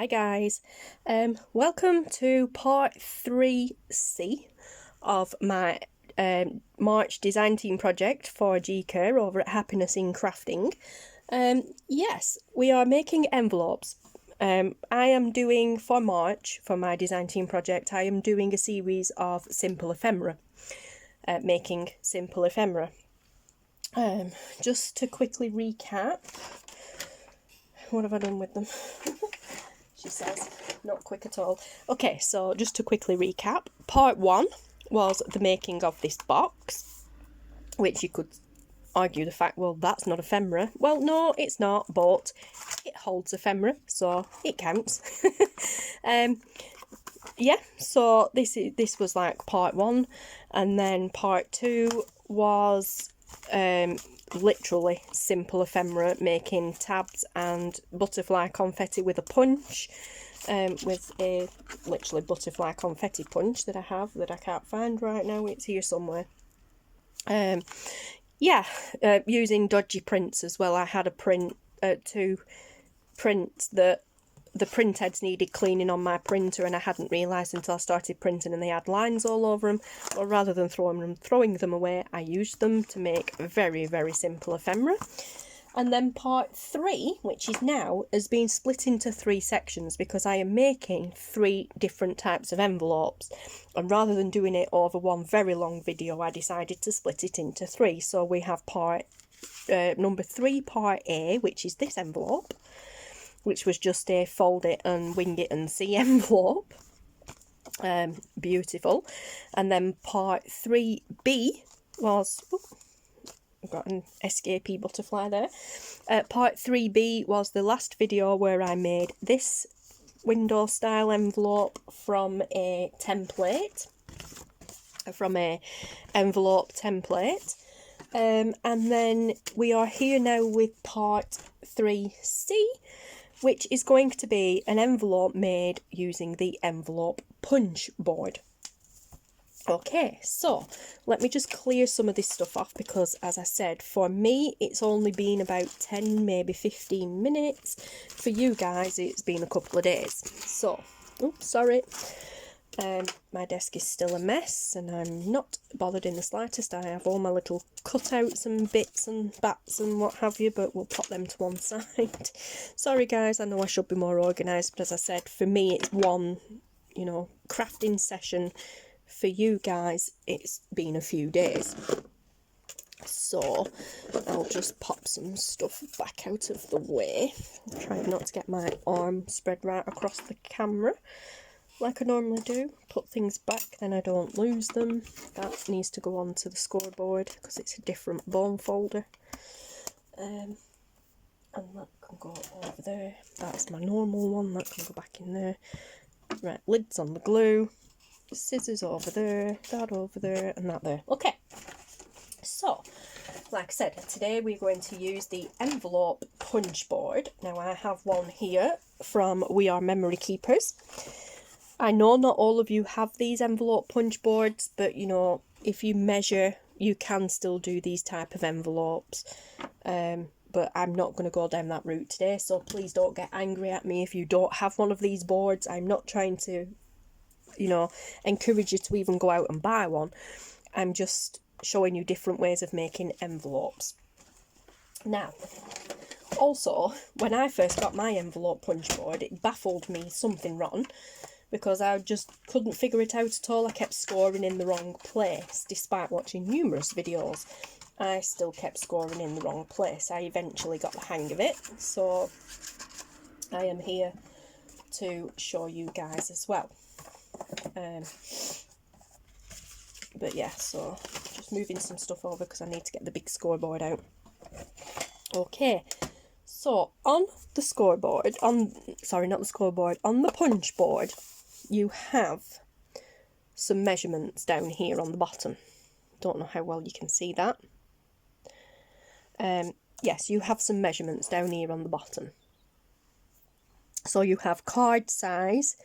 Hi guys, welcome to part 3C of my March design team project for Kerr over at Happiness in Crafting. Yes, we are making envelopes. I am doing for March, for my design team project, I am doing a series of simple ephemera, making simple ephemera. Just to quickly recap, what have I done with them? She says, not quick at all. Okay, so just to quickly recap, part 1 was the making of this box, which you could argue the fact, well, that's not ephemera. Well, no, it's not, but it holds ephemera, so it counts. Yeah, so this was like part 1, and then part 2 was literally simple ephemera, making tabs and butterfly confetti with a punch, with a literally butterfly confetti punch that I have that I can't find right now. It's here somewhere. Yeah, using dodgy prints as well. I had a print, 2 prints that the print heads needed cleaning on my printer, and I hadn't realised until I started printing, and they had lines all over them. Or rather than throwing them away, I used them to make very, very simple ephemera. And then part 3, which is now, has been split into 3 sections because I am making 3 different types of envelopes. And rather than doing it over one very long video, I decided to split it into 3. So we have part number 3, part A, which is this envelope, which was just a fold it and wing it and see envelope. Beautiful. And then part 3B was... I've got an escapee butterfly there. Part 3B was the last video where I made this window style envelope from a template. From a envelope template. And then we are here now with part 3C, which is going to be an envelope made using the envelope punch board. Okay, so let me just clear some of this stuff off because, as I said, for me it's only been about 10, maybe 15 minutes. For you guys it's been a couple of days. So, oops, sorry. My desk is still a mess and I'm not bothered in the slightest. I have all my little cutouts and bits and bats and what have you, but we'll pop them to one side. Sorry guys, I know I should be more organised, but as I said, for me it's one, crafting session. For you guys, it's been a few days. So, I'll just pop some stuff back out of the way. Try not to get my arm spread right across the camera like I normally do. Put things back, then I don't lose them. That needs to go onto the scoreboard because it's a different bone folder. And that can go over there. That's my normal one, that can go back in there. Right, lids on the glue. Scissors over there, that over there, and that there. Okay, so like I said, today we're going to use the envelope punch board. Now I have one here from We Are Memory Keepers. I know not all of you have these envelope punch boards, but if you measure you can still do these type of envelopes, but I'm not going to go down that route today, so please don't get angry at me if you don't have one of these boards. I'm not trying to encourage you to even go out and buy one. I'm just showing you different ways of making envelopes. Now, also, when I first got my envelope punch board, it baffled me something rotten because I just couldn't figure it out at all. I kept scoring in the wrong place. Despite watching numerous videos, I still kept scoring in the wrong place. I eventually got the hang of it, so I am here to show you guys as well. But yeah, so just moving some stuff over because I need to get the big scoreboard out. Okay, so on the scoreboard, on the punch board, you have some measurements down here on the bottom. Don't know how well you can see that. Yes, you have some measurements down here on the bottom. So you have card size,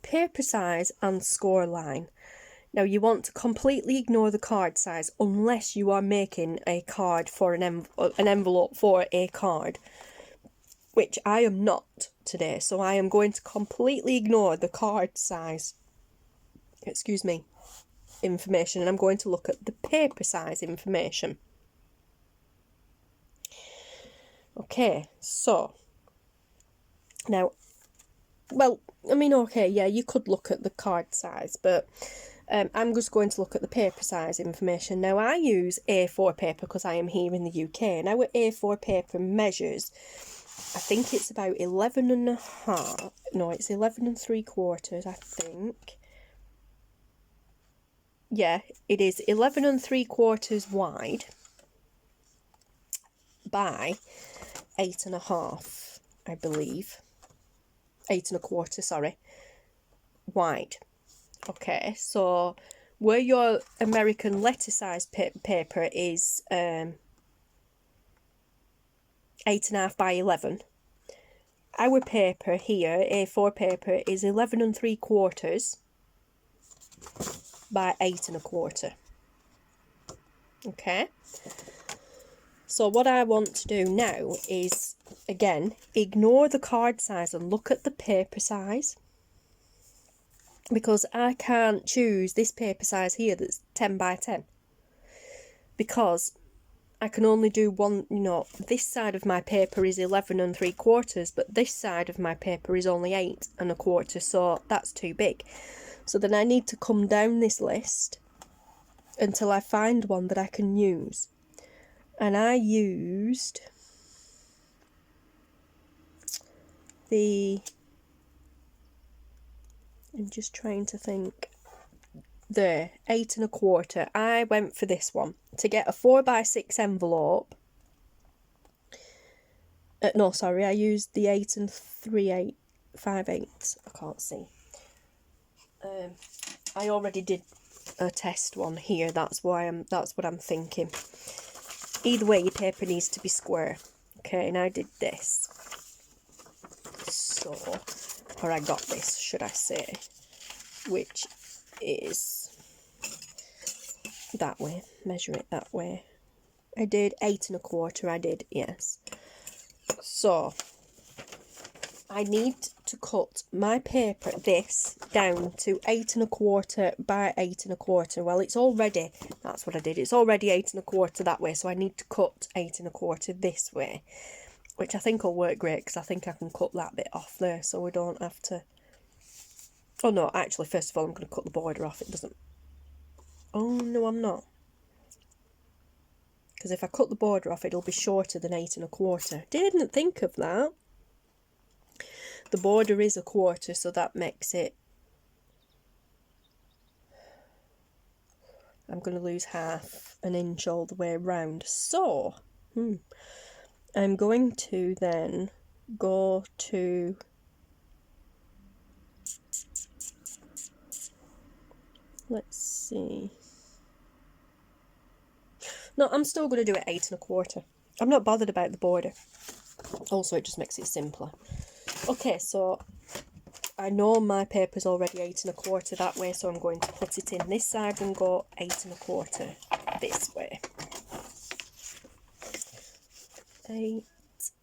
paper size and score line. Now you want to completely ignore the card size unless you are making a card for an envelope for a card. which I am not today. So I am going to completely ignore the card size, excuse me, information, and I'm going to look at the paper size information. Okay, so now, well, I mean, okay, yeah, you could look at the card size, but I'm just going to look at the paper size information. Now, I use A4 paper because I am here in the UK, and our A4 paper measures, I think it's about 11 and a half, no, it's 11 and 3/4, I think. Yeah, it is 11 and 3/4 wide by 8 and a half, I believe. 8 and a quarter, sorry, wide. Okay, so where your American letter size paper is 8 and a half by 11, our paper here, A4 paper, is 11 and 3/4 by 8 and a quarter. Okay, so what I want to do now is, again, ignore the card size and look at the paper size, because I can't choose this paper size here that's 10 by 10, because I can only do one, you know, this side of my paper is 11 and 3/4, but this side of my paper is only 8 and a quarter, so that's too big. So then I need to come down this list until I find one that I can use. And I used I'm just trying to think, there, 8 and a quarter. I went for this one to get a 4x6 envelope. No, sorry, I used the 8 and 3/5/8. I can't see. I already did a test one here. That's what I'm thinking. Either way, your paper needs to be square. Okay, and I did this. So, or I got this, should I say, which is that way. Measure it that way. I did 8 and a quarter. I did, yes. So I need to cut my paper, this, down to 8 and a quarter by 8 and a quarter. Well, it's already, that's what I did, it's already 8 and a quarter that way, so I need to cut 8 and a quarter this way, which I think will work great, because I think I can cut that bit off there, so we don't have to, oh no, actually, first of all, I'm going to cut the border off. It doesn't, oh no, I'm not, because if I cut the border off, it'll be shorter than 8 and a quarter. Didn't think of that. The border is a quarter, so that makes it, I'm going to lose half an inch all the way around. So, I'm going to then go to, let's see. No, I'm still going to do it 8 and a quarter. I'm not bothered about the border. Also, it just makes it simpler. Okay, so I know my paper's already 8 and a quarter that way, so I'm going to put it in this side and go 8 and a quarter this way. 8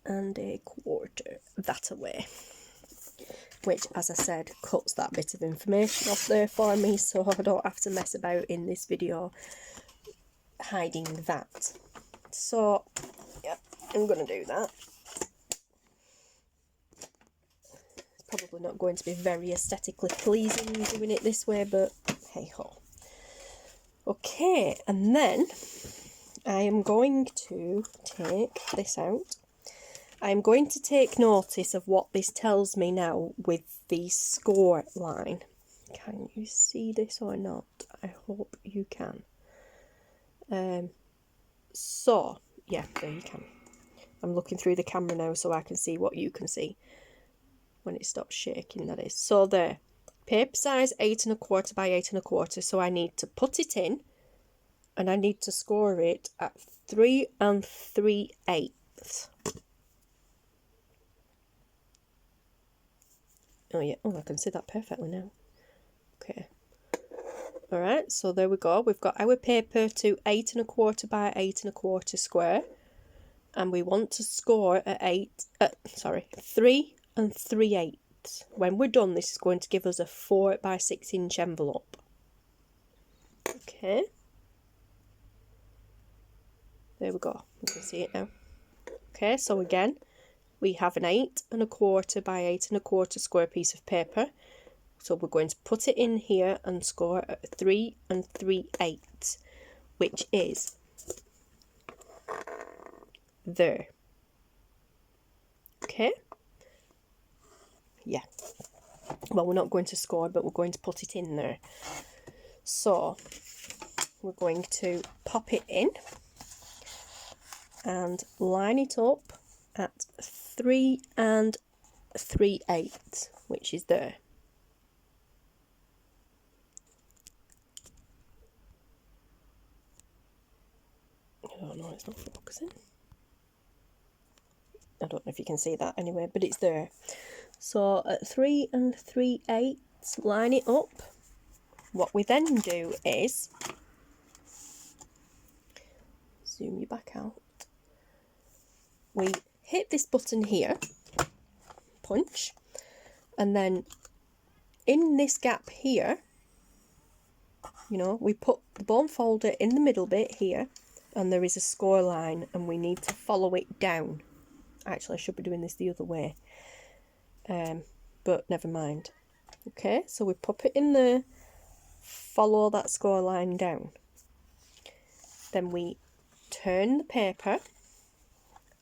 and a quarter that away. Which, as I said, cuts that bit of information off there for me, so I don't have to mess about in this video hiding that. So, yeah, I'm going to do that. Probably not going to be very aesthetically pleasing doing it this way, but hey ho. Okay, and then I am going to take this out. I'm going to take notice of what this tells me now with the score line. Can you see this or not? I hope you can. So, yeah, there you can. I'm looking through the camera now so I can see what you can see. When it stops shaking, that is. So there, paper size 8 and a quarter by 8 and a quarter. So I need to put it in, and I need to score it at 3 3/8. Oh yeah, oh, I can see that perfectly now. Okay. Alright, so there we go. We've got our paper to 8 and a quarter by 8 and a quarter square. and we want to score at 3 3/8. When we're done, this is going to give us a 4 by 6 inch envelope. Okay, there we go, you can see it now. Okay, so again, we have an 8 1/4 by 8 1/4 square piece of paper. So we're going to put it in here and score at 3 3/8, which is there. Okay? Yeah. Well, we're not going to score, but we're going to put it in there. So we're going to pop it in and line it up at 3 3/8, which is there. Oh no, it's not focusing. I don't know if you can see that anyway, but it's there. So at 3 3/8, line it up. What we then do is zoom you back out. We hit this button here, punch, and then in this gap here, you know, we put the bone folder in the middle bit here, and there is a score line, and we need to follow it down. Actually, I should be doing this the other way, but never mind. Okay, so we pop it in there, follow that score line down. Then we turn the paper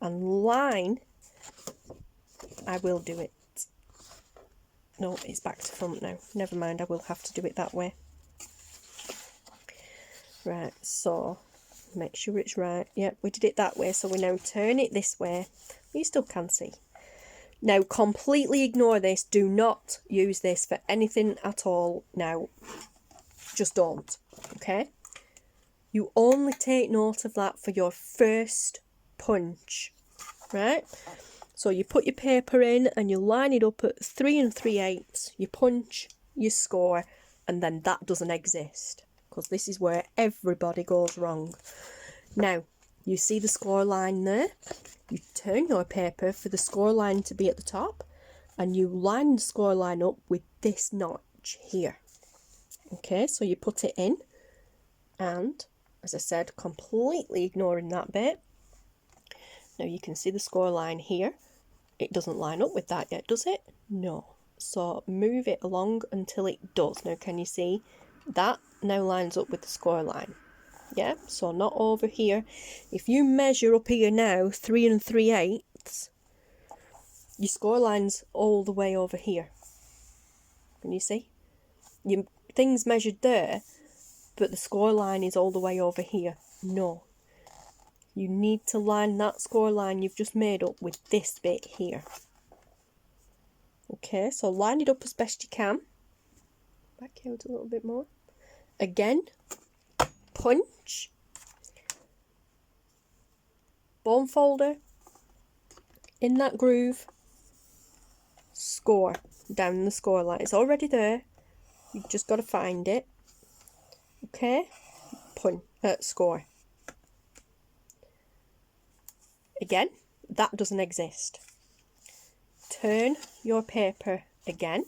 and line. I will do it. No, it's back to front now. Never mind, I will have to do it that way. Right, so make sure it's right. Yep, we did it that way, so we now turn it this way. You still can see. Now completely ignore this. Do not use this for anything at all now. Just don't. Okay? You only take note of that for your first punch. Right? So you put your paper in and you line it up at 3 3/8. You punch, you score, and then that doesn't exist. Because this is where everybody goes wrong. Now, you see the score line there? You turn your paper for the score line to be at the top, and you line the score line up with this notch here. Okay, so you put it in, and as I said, completely ignoring that bit. Now you can see the score line here. It doesn't line up with that yet, does it? No. So move it along until it does. Now can you see that now lines up with the score line? Yeah, so not over here. If you measure up here now 3 3/8, your score line's all the way over here. Can you see? Your thing's measured there, but the score line is all the way over here. No. You need to line that score line you've just made up with this bit here. Okay, so line it up as best you can. Back out a little bit more. Again, punch, bone folder, in that groove, score, down the score line. It's already there, you've just got to find it. Okay, score. Again, that doesn't exist. Turn your paper again,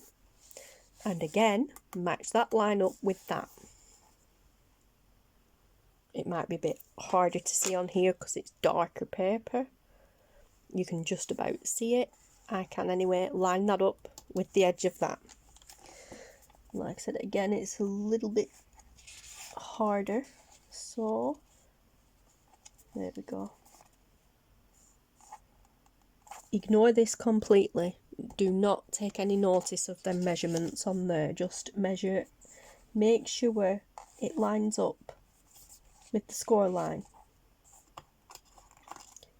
and again, match that line up with that. It might be a bit harder to see on here because it's darker paper. You can just about see it. I can anyway. Line that up with the edge of that. Like I said, again, it's a little bit harder. So, there we go. Ignore this completely. Do not take any notice of them measurements on there. Just measure. Make sure it lines up with the score line.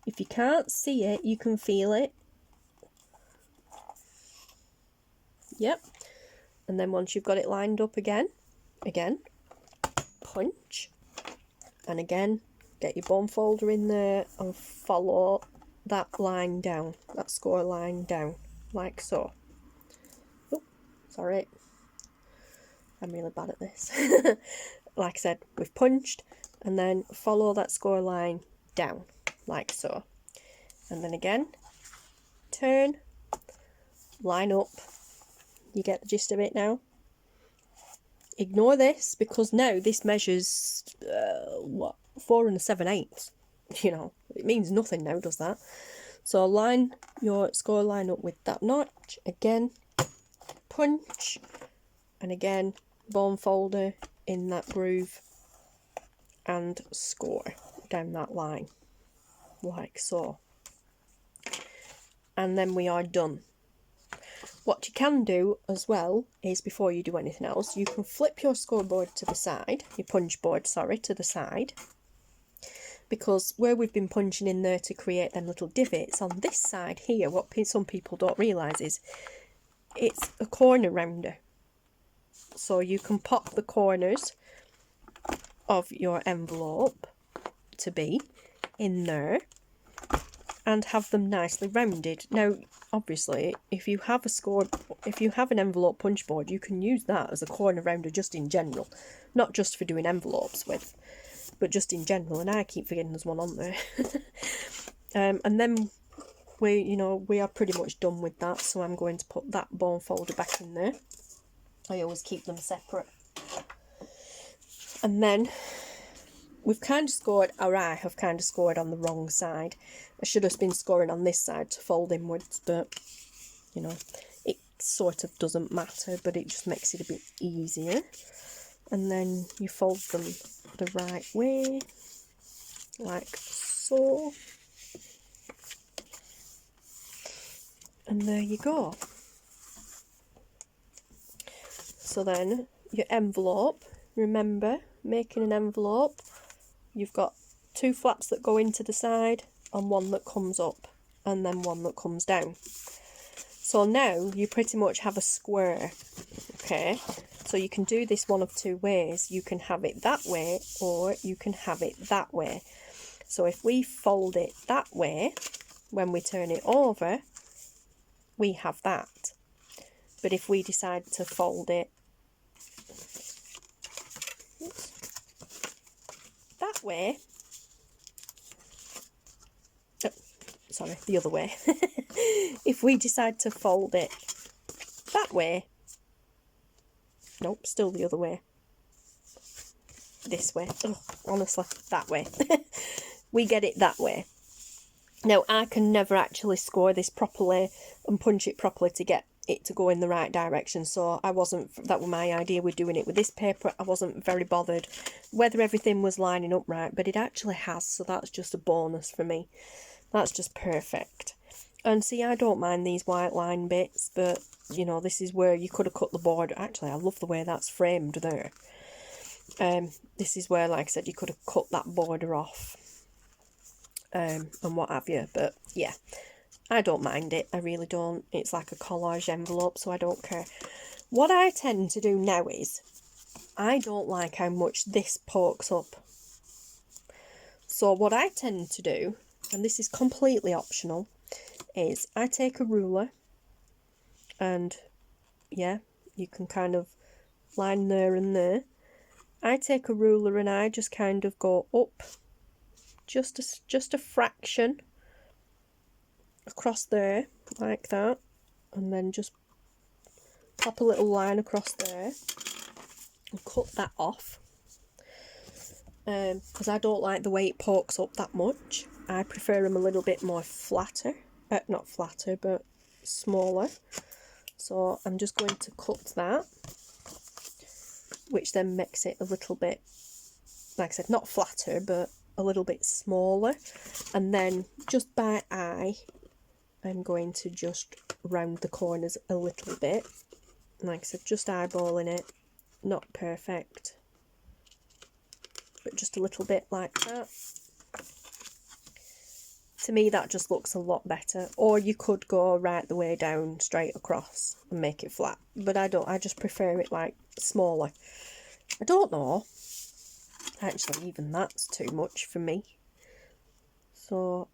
If you can't see it, you can feel it. Yep. And then once you've got it lined up again, punch, and again, get your bone folder in there and follow that line down, that score line down, like so. Oh, sorry. I'm really bad at this. Like I said, we've punched, and then follow that score line down, like so. and then again, turn, line up. You get the gist of it now. Ignore this, because now this measures, what, 4 7/8. You know, it means nothing now, does that? So line your score line up with that notch, again, punch, and again, bone folder in that groove, and score down that line, like so. And then we are done. What you can do as well is, before you do anything else, you can flip your scoreboard to the side, your punch board, sorry, to the side, because where we've been punching in there to create them little divots, on this side here, what some people don't realise is it's a corner rounder. So you can pop the corners of your envelope to be in there and have them nicely rounded. Now, obviously, if you have an envelope punch board, you can use that as a corner rounder just in general, not just for doing envelopes with, but just in general. And I keep forgetting there's one on there. And then we are pretty much done with that. So I'm going to put that bone folder back in there. I always keep them separate. And then we've kind of scored, or I have kind of scored on the wrong side. I should have been scoring on this side to fold inwards, but, you know, it sort of doesn't matter, but it just makes it a bit easier. And then you fold them the right way, like so. And there you go. So then, your envelope, remember, making an envelope, you've got 2 flaps that go into the side and 1 that comes up, and then 1 that comes down. So now you pretty much have a square, okay? So you can do this one of 2 ways. You can have it that way, or you can have it that way. So if we fold it that way, when we turn it over, we have that. But if we decide to fold it that way, sorry, the other way. If we decide to fold it that way, nope, still the other way, this way, honestly, that way, we get it that way. Now, I can never actually score this properly and punch it properly to get it to go in the right direction, so that was my idea with doing it with this paper. I wasn't very bothered whether everything was lining up right, but it actually has, so that's just a bonus for me. That's just perfect. And see, I don't mind these white line bits, but, you know, this is where you could have cut the border. Actually, I love the way that's framed there. This is where, like I said, you could have cut that border off, and what have you. But, yeah, I don't mind it. I really don't. It's like a collage envelope, so I don't care. What I tend to do now is, I don't like how much this pokes up. So what I tend to do, and this is completely optional, is I take a ruler, and yeah, you can kind of line there and there. I take a ruler and I just kind of go up just a fraction across there, like that, and then just pop a little line across there and cut that off, because I don't like the way it pokes up that much. I prefer them a little bit more flatter, not flatter, but smaller. So I'm just going to cut that, which then makes it a little bit, like I said, not flatter, but a little bit smaller. And then just by eye, I'm going to just round the corners a little bit. Like I said, just eyeballing it, not perfect, but just a little bit like that. To me, that just looks a lot better. Or you could go right the way down, straight across, and make it flat. But I don't. I just prefer it like smaller. I don't know. Actually, even that's too much for me. So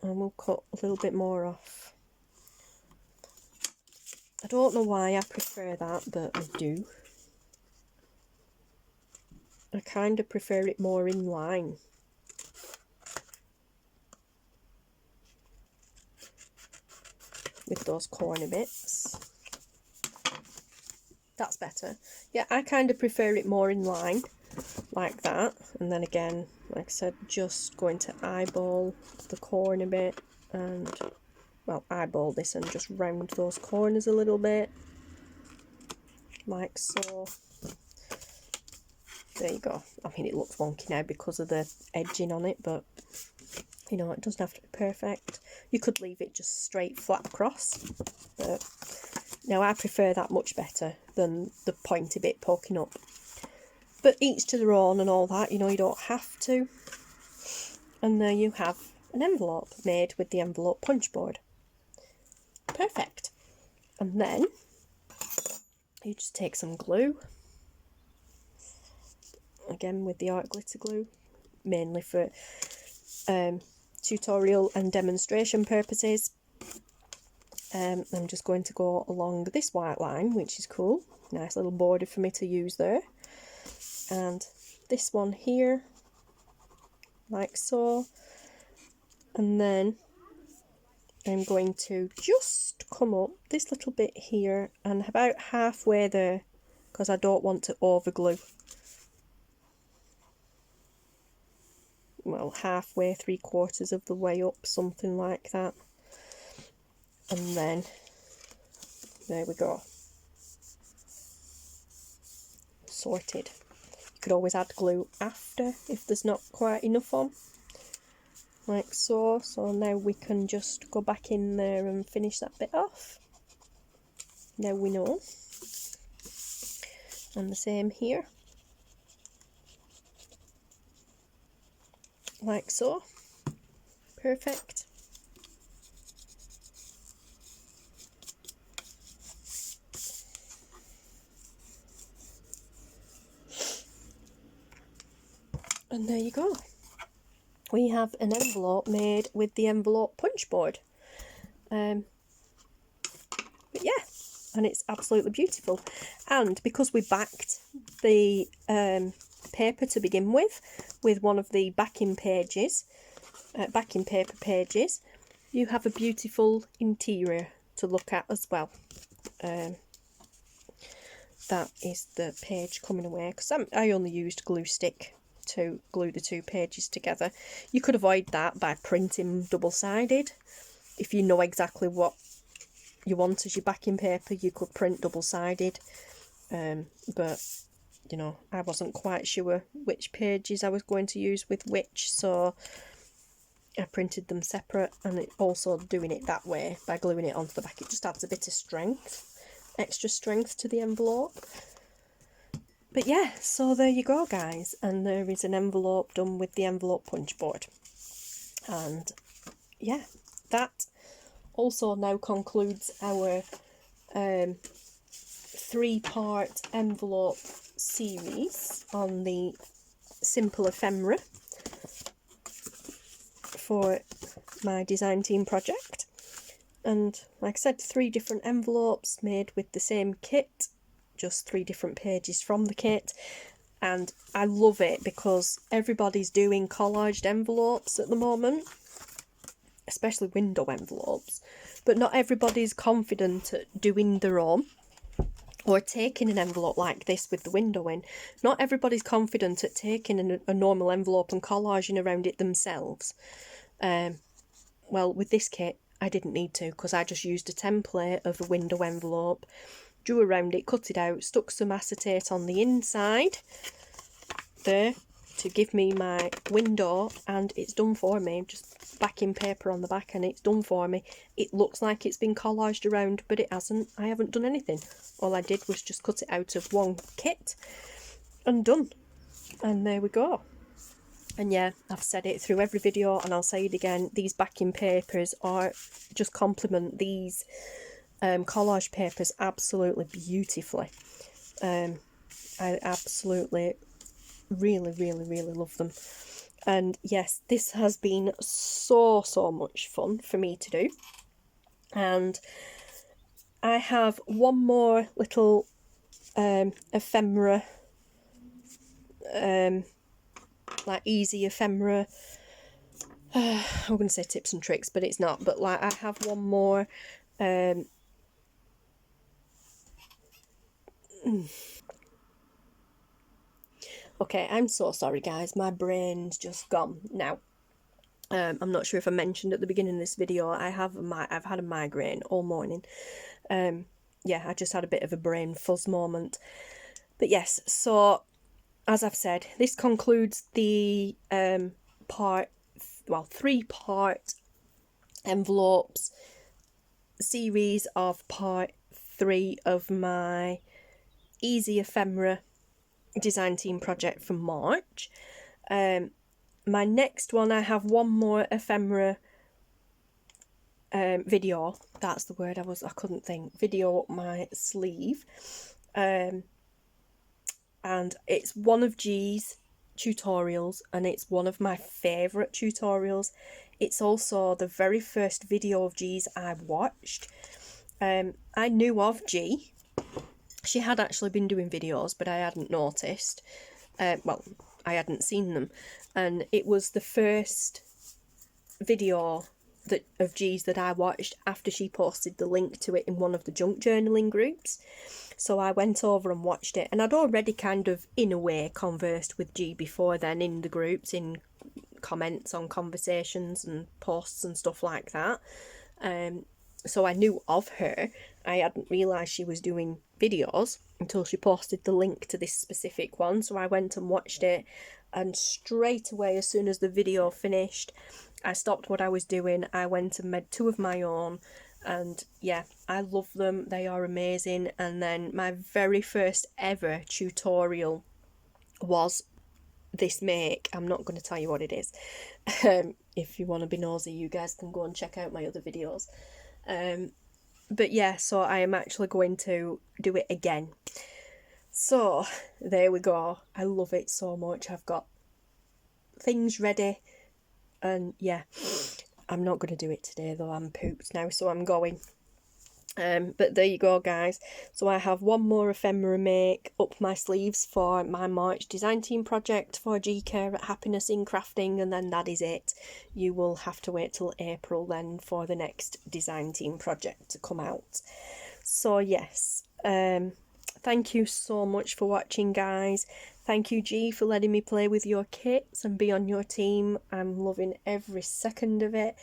I will cut a little bit more off. I don't know why I prefer that, but I do. I kind of prefer it more in line. with those corner bits. That's better. Yeah, I kind of prefer it more in line, like that. And then again, like I said, just going to eyeball the corner bit and, well, eyeball this and just round those corners a little bit, like so. There you go. I mean, it looks wonky now because of the edging on it, but, you know, it doesn't have to be perfect. You could leave it just straight flat across, but now I prefer that much better than the pointy bit poking up. But each to their own and all that, you know, you don't have to. And there you have an envelope made with the envelope punch board. Perfect. And then you just take some glue, again with the art glitter glue, mainly for tutorial and demonstration purposes. I'm just going to go along this white line, which is cool. Nice little border for me to use there. And this one here, like so. And then I'm going to just come up this little bit here and about halfway there, because I don't want to over glue. Well, halfway, 3/4 of the way up, something like that. And then there we go, sorted. You could always add glue after if there's not quite enough on, like so. So now we can just go back in there and finish that bit off. Now we know. And the same here, like so. Perfect. And there you go. We have an envelope made with the envelope punch board. But yeah, and it's absolutely beautiful. And because we backed the paper to begin with one of the backing pages, backing paper pages, you have a beautiful interior to look at as well. That is the page coming away, because I only used glue stick to glue the two pages together. You could avoid that by printing double-sided. If you know exactly what you want as your backing paper, you could print double-sided, but you know, I wasn't quite sure which pages I was going to use with which, so I printed them separate. And it also, doing it that way by gluing it onto the back, it just adds a bit of strength, extra strength to the envelope. But yeah, so there you go, guys, and there is an envelope done with the envelope punch board. And yeah, that also now concludes our 3-part envelope series on the simple ephemera for my design team project. And like I said, 3 different envelopes made with the same kit, just 3 different pages from the kit. And I love it because everybody's doing collaged envelopes at the moment, especially window envelopes, but not everybody's confident at doing their own, or taking an envelope like this with the window in. Not everybody's confident at taking a normal envelope and collaging around it themselves. Well, with this kit I didn't need to, because I just used a template of a window envelope, drew around it, cut it out, stuck some acetate on the inside there to give me my window, and it's done for me. Just backing paper on the back and it's done for me. It looks like it's been collaged around, but it hasn't. I haven't done anything. All I did was just cut it out of one kit and done. And there we go. And yeah, I've said it through every video and I'll say it again, these backing papers are just complement these collage papers absolutely beautifully. I absolutely really love them. And yes, this has been so much fun for me to do. And I have one more little ephemera, like easy ephemera, I'm going to say tips and tricks, but it's not, but like I have one more Okay, I'm so sorry guys, my brain's just gone now. I'm not sure if I mentioned at the beginning of this video, I've had a migraine all morning. Yeah, I just had a bit of a brain fuzz moment. But yes, so as I've said, this concludes the 3-part envelopes series of part 3 of my easy ephemera design team project from March. My next one, I have one more ephemera video, that's the word I couldn't think, video up my sleeve, and it's one of G's tutorials, and it's one of my favourite tutorials. It's also the very first video of G's I watched. I knew of G. She had actually been doing videos, but I hadn't noticed. Well, I hadn't seen them. And it was the first video of G's that I watched after she posted the link to it in one of the junk journaling groups. So I went over and watched it. And I'd already kind of, in a way, conversed with G before then in the groups, in comments on conversations and posts and stuff like that. So I knew of her. I hadn't realised she was doing videos until she posted the link to this specific one. So I went and watched it, and straight away, as soon as the video finished, I stopped what I was doing. I went and made 2 of my own, and yeah, I love them. They are amazing. And then my very first ever tutorial was this make. I'm not going to tell you what it is. If you want to be nosy, you guys can go and check out my other videos. But yeah, so I am actually going to do it again. So there we go. I love it so much. I've got things ready, and yeah, I'm not going to do it today though. I'm pooped now, so I'm going. But there you go guys. So I have one more ephemera make up my sleeves for my March design team project for Kerr at Happiness in Crafting, and then that is it. You will have to wait till April then for the next design team project to come out. So yes, thank you so much for watching guys. Thank you G for letting me play with your kits and be on your team. I'm loving every second of it.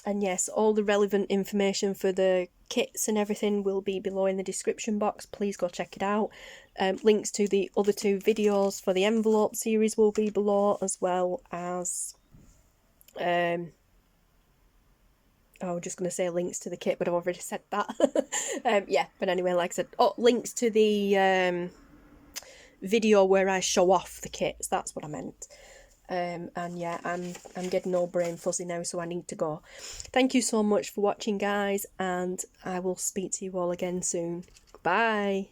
And yes, all the relevant information for the kits and everything will be below in the description box. Please go check it out. Links to the other 2 videos for the envelope series will be below, as well as I was just going to say links to the kit, but I've already said that. Yeah, but anyway, like I said, links to the video where I show off the kits, that's what I meant. And yeah, I'm getting all brain fuzzy now, so I need to go. Thank you so much for watching guys, and I will speak to you all again soon. Bye.